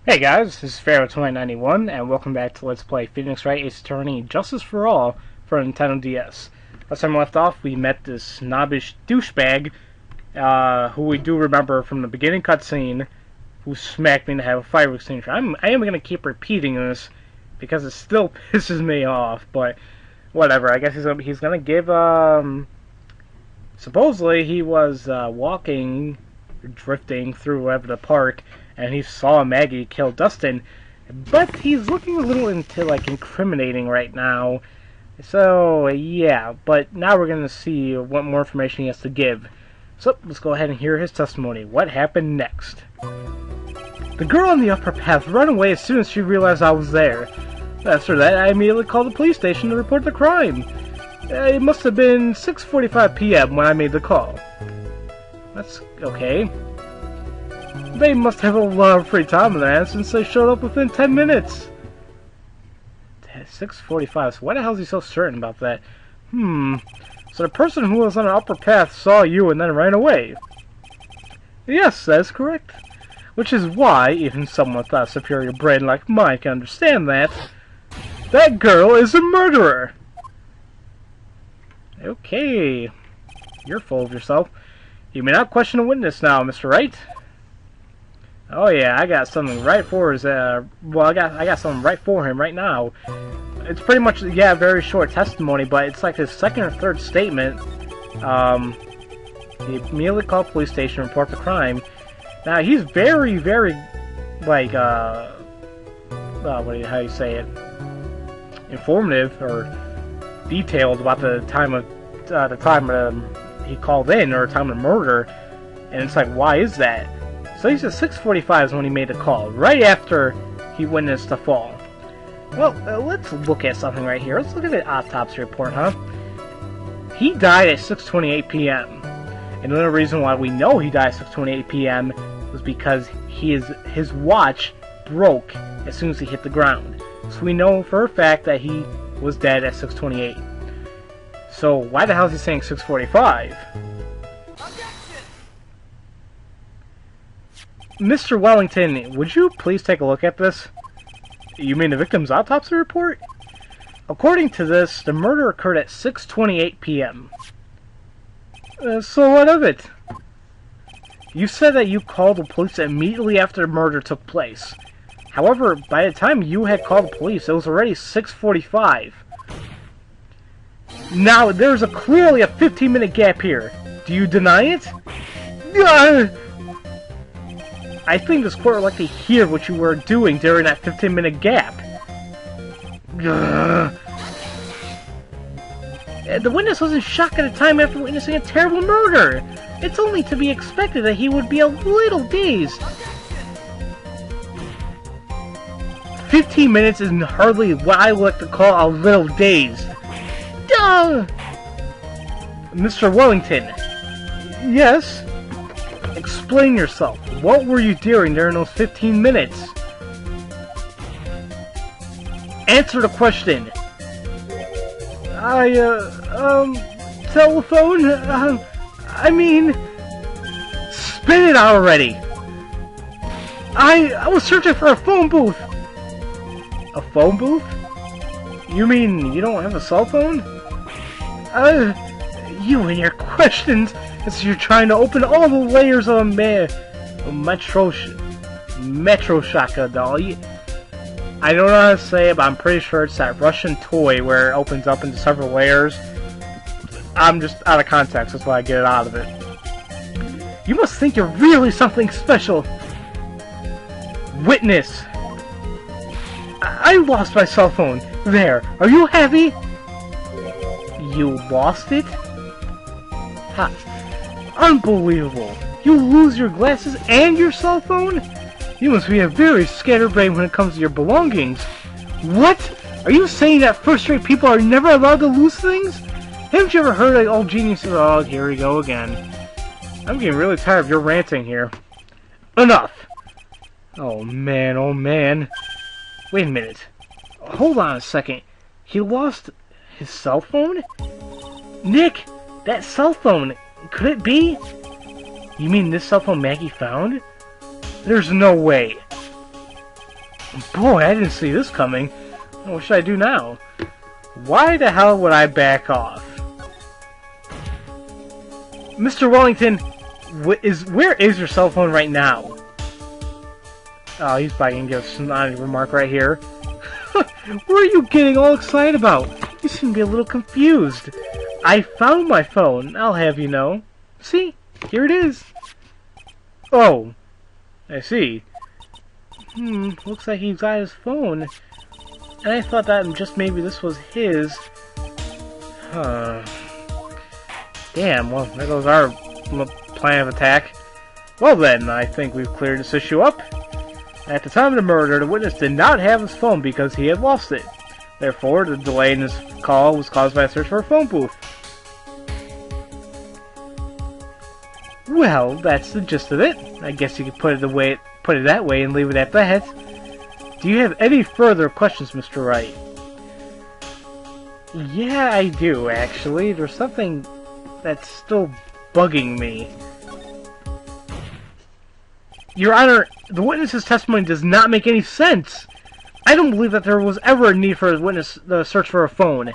Hey guys, this is Pharaoh 2091, and welcome back to Let's Play Phoenix Wright Ace Attorney Justice for All for Nintendo DS. Last time we left off, we met this snobbish douchebag, who we do remember from the beginning cutscene, who smacked me to have a fire extinguisher. I am going to keep repeating this, because it still pisses me off, but whatever. I guess he's going to give, supposedly he was walking, drifting through whatever the park, and he saw Maggie kill Dustin, but he's looking a little into, like, incriminating right now. So, yeah, but now we're going to see what more information he has to give. So, let's go ahead and hear his testimony. What happened next? The girl on the upper path ran away as soon as she realized I was there. After that, I immediately called the police station to report the crime. It must have been 6:45 p.m. when I made the call. That's okay. They must have a lot of free time on their hands since they showed up within 10 minutes. 6:45, so why the hell is he so certain about that? So the person who was on the upper path saw you and then ran away. Yes, that's correct. Which is why, even someone with a superior brain like mine can understand that, that girl is a murderer. Okay. You're full of yourself. You may not question a witness now, Mr. Wright. Oh yeah, I got something right for his, I got something right for him right now. It's pretty much, yeah, very short testimony, but it's like his second or third statement. He immediately called police station to report the crime. Now, he's very, very, like, how do you say it? Informative, or detailed about the time of, he called in, or time of murder. And it's like, why is that? So he said 6:45 is when he made the call, right after he witnessed the fall. Well, let's look at something right here. Let's look at the autopsy report, huh? He died at 6:28 p.m. And the only reason why we know he died at 6:28 p.m. was because his watch broke as soon as he hit the ground. So we know for a fact that he was dead at 6:28. So why the hell is he saying 6:45? Mr. Wellington, would you please take a look at this? You mean the victim's autopsy report? According to this, the murder occurred at 6:28 p.m. So what of it? You said that you called the police immediately after the murder took place. However, by the time you had called the police, it was already 6:45. Now, there's clearly a 15-minute gap here. Do you deny it? I think this court would like to hear what you were doing during that 15-minute gap. The witness was in shock at the time after witnessing a terrible murder. It's only to be expected that he would be a little dazed. 15 minutes is hardly what I would like to call a little dazed. Mr. Wellington. Yes? Explain yourself. What were you doing during those 15 minutes? Answer the question. Telephone? I mean, spit it out already. I was searching for a phone booth. A phone booth? You mean you don't have a cell phone? You and your questions. As you're trying to open all the layers of a Metro Shaka doll. I don't know how to say it, but I'm pretty sure it's that Russian toy where it opens up into several layers. I'm just out of context, that's why I get it out of it. You must think you're really something special. Witness. I lost my cell phone. There. Are you happy? You lost it? Ha. Unbelievable! You lose your glasses and your cell phone? You must be a very scatterbrained when it comes to your belongings. What? Are you saying that first-rate people are never allowed to lose things? Haven't you ever heard of old geniuses? Oh, here we go again. I'm getting really tired of your ranting here. Enough! Oh man, oh man. Wait a minute. Hold on a second. He lost his cell phone? Nick! That cell phone! Could it be? You mean this cell phone Maggie found? There's no way. Boy, I didn't see this coming. What should I do now? Why the hell would I back off? Mr. Wellington, where is your cell phone right now? Oh, he's probably gonna give a snotty remark right here. What are you getting all excited about? You seem to be a little confused. I found my phone, I'll have you know. See? Here it is. Oh. I see. Looks like he's got his phone. And I thought that just maybe this was his. Damn, well, there goes our plan of attack. Well then, I think we've cleared this issue up. At the time of the murder, the witness did not have his phone because he had lost it. Therefore, the delay in his call was caused by a search for a phone booth. Well, that's the gist of it. I guess you could put it that way and leave it at that. Do you have any further questions, Mr. Wright? Yeah, I do, actually. There's something that's still bugging me. Your Honor, the witness's testimony does not make any sense. I don't believe that there was ever a need for a witness to search for a phone.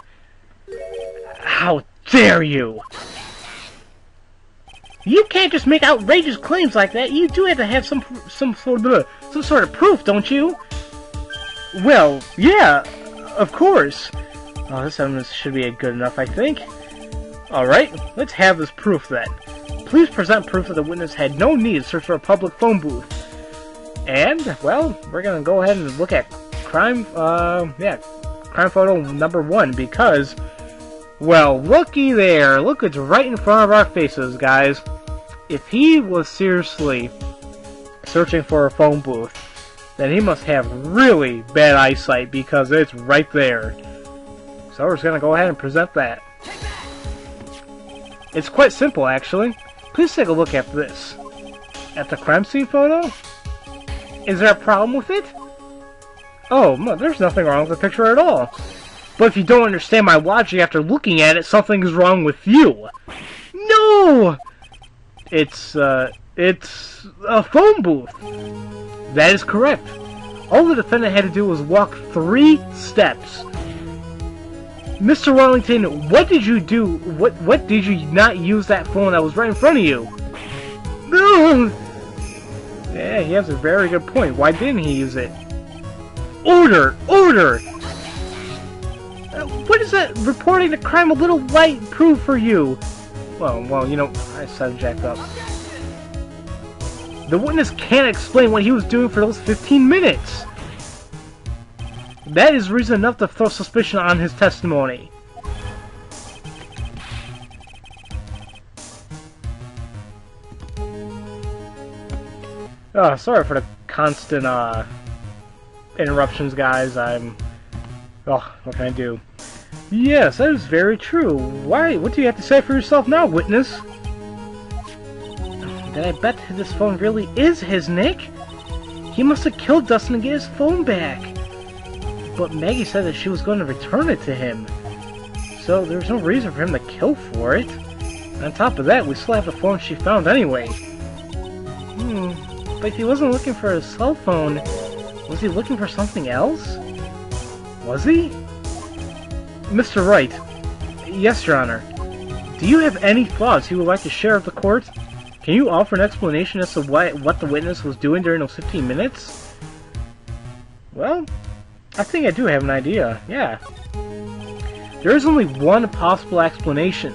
How dare you! You can't just make outrageous claims like that. You do have to have some sort of proof, don't you? Well, yeah, of course. Oh, this evidence should be good enough, I think. Alright, let's have this proof then. Please present proof that the witness had no need to search for a public phone booth. And, well, we're gonna go ahead and look at crime photo number 1, because, well, looky there. Look, it's right in front of our faces, guys. If he was seriously searching for a phone booth, then he must have really bad eyesight, because it's right there. So we're just gonna go ahead and present that. It's quite simple, actually. Please take a look at this. At the crime scene photo? Is there a problem with it? Oh, there's nothing wrong with the picture at all. But if you don't understand my logic after looking at it, something is wrong with you. No! It's a phone booth. That is correct. All the defendant had to do was walk 3 steps. Mr. Wellington, what did you do? What did you not use that phone that was right in front of you? No! Yeah, he has a very good point. Why didn't he use it? Order! Order! What is that? Reporting the crime a little light proof for you? Well, you know, I said jacked up. The witness can't explain what he was doing for those 15 minutes. That is reason enough to throw suspicion on his testimony. Oh, sorry for the constant interruptions, guys. Oh, what can I do? Yes, that is very true. Why? What do you have to say for yourself now, witness? Then I bet this phone really is his, Nick. He must have killed Dustin to get his phone back. But Maggie said that she was going to return it to him. So there's no reason for him to kill for it. On top of that, we still have the phone she found anyway. But if he wasn't looking for his cell phone, was he looking for something else? Was he? Mr. Wright. Yes, Your Honor. Do you have any thoughts you would like to share with the court? Can you offer an explanation as to what the witness was doing during those 15 minutes? Well, I think I do have an idea, yeah. There is only one possible explanation.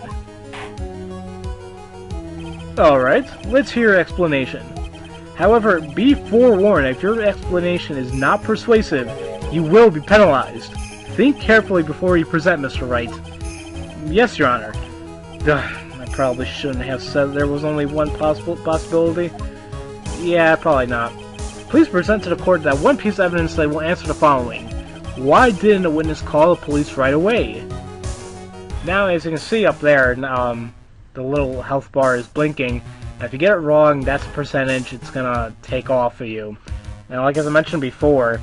Alright, let's hear your explanation. However, be forewarned, if your explanation is not persuasive, you will be penalized. Think carefully before you present, Mr. Wright. Yes, Your Honor. I probably shouldn't have said there was only one possibility. Yeah, probably not. Please present to the court that one piece of evidence that will answer the following. Why didn't the witness call the police right away? Now, as you can see up there, the little health bar is blinking. Now, if you get it wrong, that's a percentage it's gonna take off of you. Now, like as I mentioned before,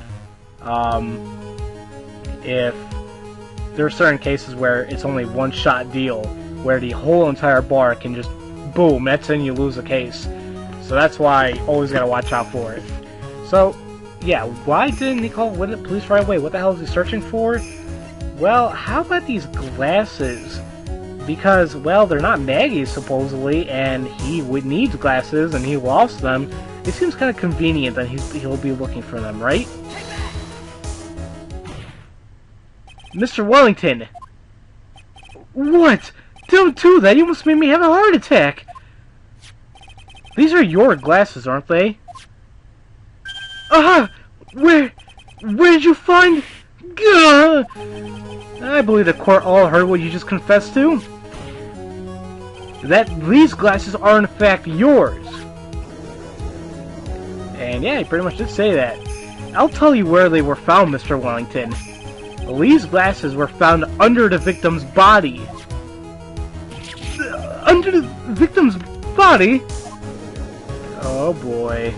if there are certain cases where it's only one-shot deal, where the whole entire bar can just boom, that's when you lose a case. So that's why I always gotta watch out for it. So, Yeah, why didn't he call the police right away? What the hell is he searching for? Well, how about these glasses? Because, well, they're not Maggie's, supposedly, and he needs glasses, and he lost them. It seems kind of convenient that he'll be looking for them, right? Mr. Wellington! What? Don't do that! You almost made me have a heart attack! These are your glasses, aren't they? Where did you find... Gah! I believe the court all heard what you just confessed to. That these glasses are in fact yours. And yeah, he pretty much did say that. I'll tell you where they were found, Mr. Wellington. These glasses were found under the victim's body. Under the victim's body? Oh boy.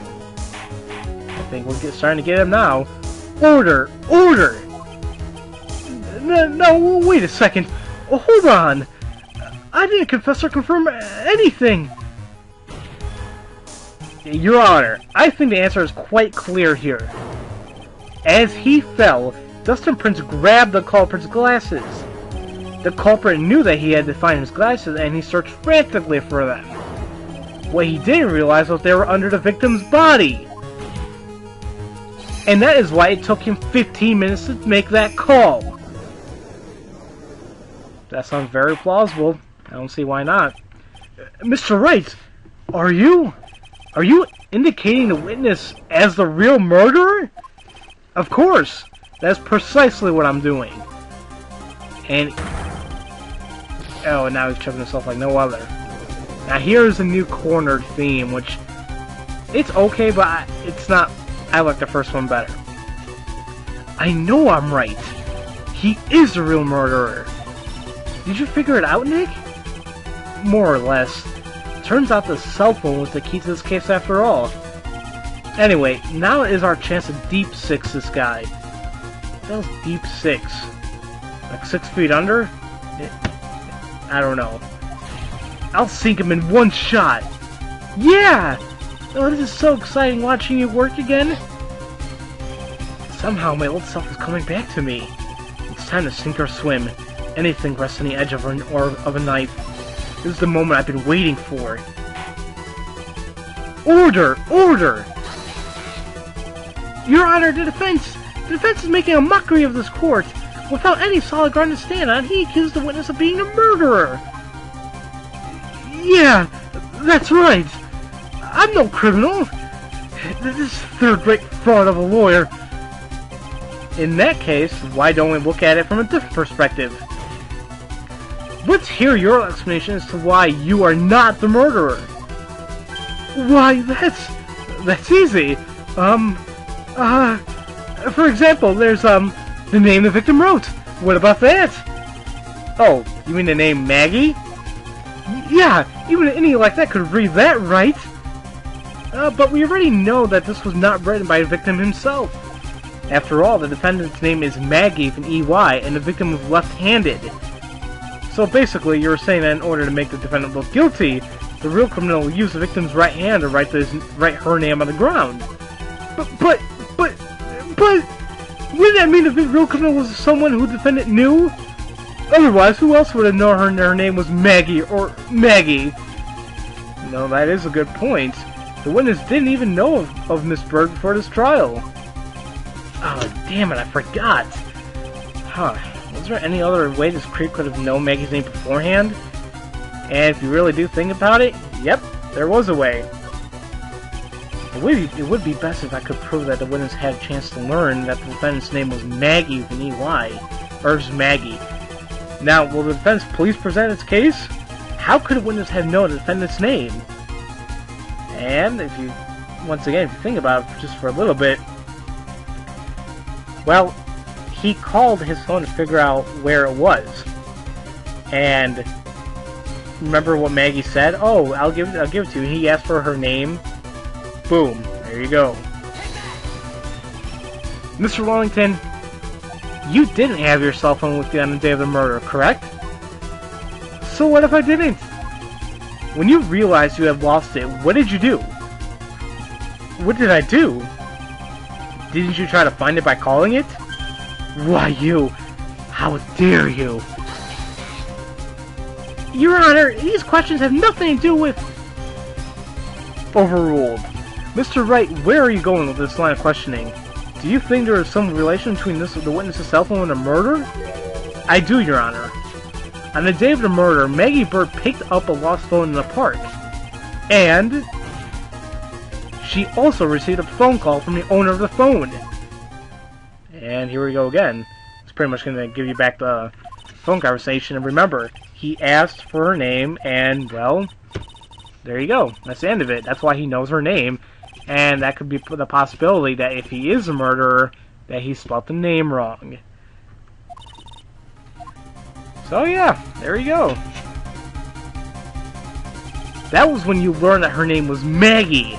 I think we're starting to get him now. Order! Order! No, wait a second. Oh, hold on. I didn't confess or confirm anything. Your Honor, I think the answer is quite clear here. As he fell, Dustin Prince grabbed the culprit's glasses. The culprit knew that he had to find his glasses, and he searched frantically for them. What he didn't realize was they were under the victim's body. And that is why it took him 15 minutes to make that call. That sounds very plausible. I don't see why not. Mr. Wright, are you indicating the witness as the real murderer? Of course. That's precisely what I'm doing. And... oh, now he's choking himself like no other. Now here's a new cornered theme, which... it's okay, but it's not... I like the first one better. I know I'm right. He is the real murderer. Did you figure it out, Nick? More or less. Turns out the cell phone was the key to this case after all. Anyway, now is our chance to deep six this guy. That was deep six. Like 6 feet under? I don't know. I'll sink him in one shot. Yeah! Oh, this is so exciting watching you work again. Somehow my old self is coming back to me. It's time to sink or swim. Anything rests on the edge of a knife. This is the moment I've been waiting for. Order! Order! Your Honor, the defense is making a mockery of this court. Without any solid ground to stand on, he accused the witness of being a murderer. Yeah, that's right. I'm no criminal. This third-rate fraud of a lawyer. In that case, why don't we look at it from a different perspective? Let's hear your explanation as to why you are not the murderer. Why, that's easy. For example, there's, the name the victim wrote. What about that? Oh, you mean the name Maggie? Yeah, even an idiot like that could read that, right? But we already know that this was not written by the victim himself. After all, the defendant's name is Maggie with an EY, and the victim was left-handed. So basically, you were saying that in order to make the defendant look guilty, the real criminal will use the victim's right hand to write her name on the ground. But, wouldn't that mean the real criminal was someone who the defendant knew? Otherwise, who else would have known her name was Maggie or Maggie? No, that is a good point. The witness didn't even know of Miss Bird before this trial. Oh, damn it, I forgot. Huh. Was there any other way this creep could have known Maggie's name beforehand? And if you really do think about it, yep, there was a way. It would be best if I could prove that the witness had a chance to learn that the defendant's name was Maggie with an EY. Or just Maggie. Now, will the defense please present its case? How could a witness have known the defendant's name? And if you, once again, if you think about it just for a little bit, well, he called his phone to figure out where it was. And remember what Maggie said? Oh, I'll give it to you. He asked for her name. Boom. There you go. Mr. Wellington, you didn't have your cell phone with you on the day of the murder, correct? So what if I didn't? When you realized you had lost it, what did you do? What did I do? Didn't you try to find it by calling it? Why, you... How dare you? Your Honor, these questions have nothing to do with... Overruled. Mr. Wright, where are you going with this line of questioning? Do you think there is some relation between the witness's cell phone and a murder? I do, Your Honor. On the day of the murder, Maggie Bird picked up a lost phone in the park. And... she also received a phone call from the owner of the phone. And here we go again. It's pretty much going to give you back the phone conversation. And remember, he asked for her name, and, well, there you go. That's the end of it. That's why he knows her name. And that could be the possibility that if he is a murderer, that he spelled the name wrong. So, yeah, there you go. That was when you learned that her name was Maggie.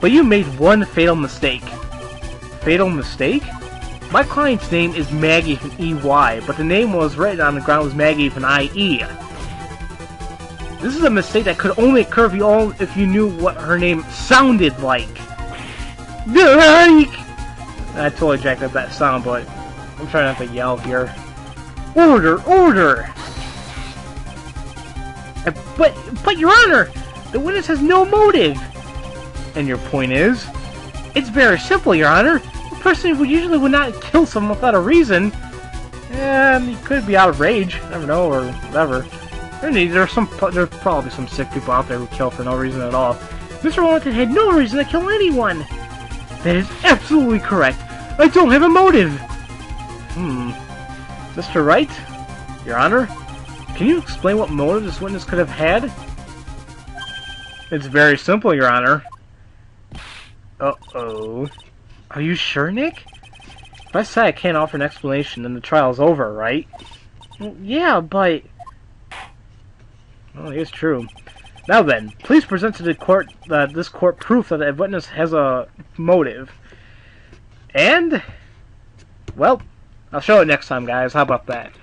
But you made one fatal mistake. Fatal mistake? My client's name is Maggie with an E-Y, but the name was written on the ground was Maggie with an I-E. This is a mistake that could only occur if you knew what her name sounded like. I totally jacked up that sound, but I'm trying not to yell here. Order! Order! But Your Honor, the witness has no motive. And your point is? It's very simple, Your Honor. A person would not kill someone without a reason. And he could be out of rage. Never know, or whatever. There's probably some sick people out there who kill for no reason at all. Mr. Wellington had no reason to kill anyone. That is absolutely correct. I don't have a motive. Mr. Wright, Your Honor, can you explain what motive this witness could have had? It's very simple, Your Honor. Uh-oh. Are you sure, Nick? If I say I can't offer an explanation, then the trial's over, right? Well, yeah, but... Well, it's true. Now then, please present to the court, this court proof that the witness has a motive. And... well, I'll show it next time, guys. How about that?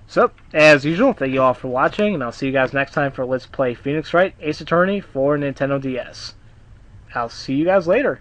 So, as usual, thank you all for watching, and I'll see you guys next time for Let's Play Phoenix Wright Ace Attorney for Nintendo DS. I'll see you guys later.